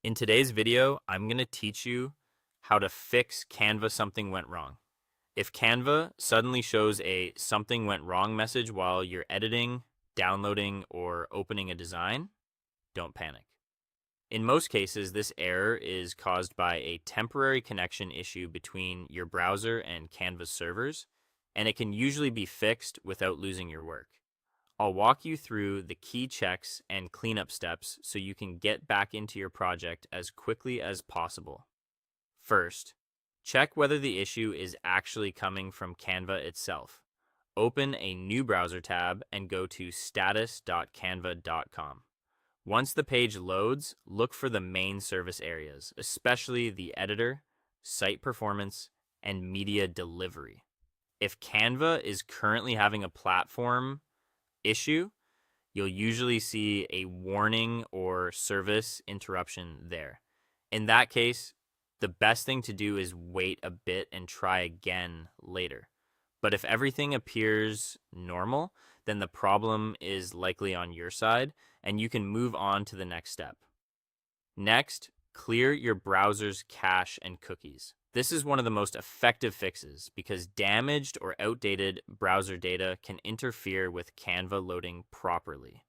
In today's video, I'm going to teach you how to fix Canva something went wrong. If Canva suddenly shows a something went wrong message while you're editing, downloading, or opening a design, don't panic. In most cases, this error is caused by a temporary connection issue between your browser and Canva's servers, and it can usually be fixed without losing your work. I'll walk you through the key checks and cleanup steps so you can get back into your project as quickly as possible. First, check whether the issue is actually coming from Canva itself. Open a new browser tab and go to status.canva.com. Once the page loads, look for the main service areas, especially the editor, site performance, and media delivery. If Canva is currently having a platform issue, you'll usually see a warning or service interruption there. In that case, the best thing to do is wait a bit and try again later. But if everything appears normal, then the problem is likely on your side and you can move on to the next step. Next, clear your browser's cache and cookies. This is one of the most effective fixes because damaged or outdated browser data can interfere with Canva loading properly.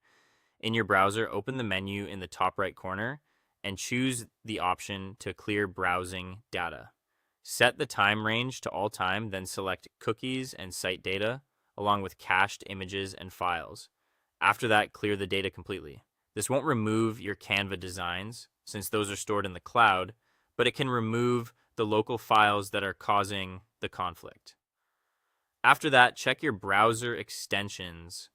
In your browser, open the menu in the top right corner and choose the option to clear browsing data. Set the time range to all time, then select cookies and site data, along with cached images and files. After that, clear the data completely. This won't remove your Canva designs, since those are stored in the cloud, but it can remove the local files that are causing the conflict. After that, check your browser extensions.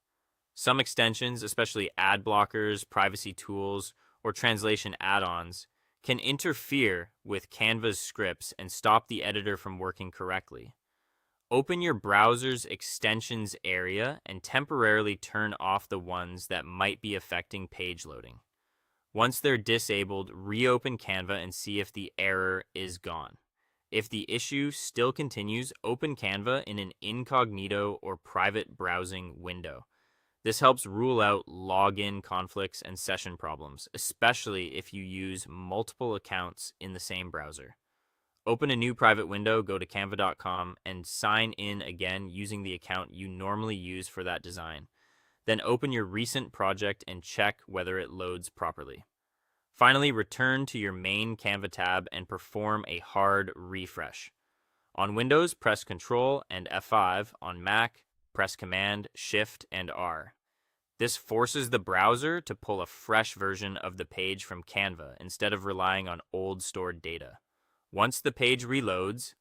Some extensions, especially ad blockers, privacy tools, or translation add-ons, can interfere with Canva's scripts and stop the editor from working correctly. Open your browser's extensions area and temporarily turn off the ones that might be affecting page loading. Once they're disabled, reopen Canva and see if the error is gone. If the issue still continues, open Canva in an incognito or private browsing window. This helps rule out login conflicts and session problems, especially if you use multiple accounts in the same browser. Open a new private window, go to canva.com, and sign in again using the account you normally use for that design. Then open your recent project and check whether it loads properly. Finally, return to your main Canva tab and perform a hard refresh. On Windows, press Ctrl and F5. On Mac, press Command, Shift, and R. This forces the browser to pull a fresh version of the page from Canva instead of relying on old stored data. Once the page reloads,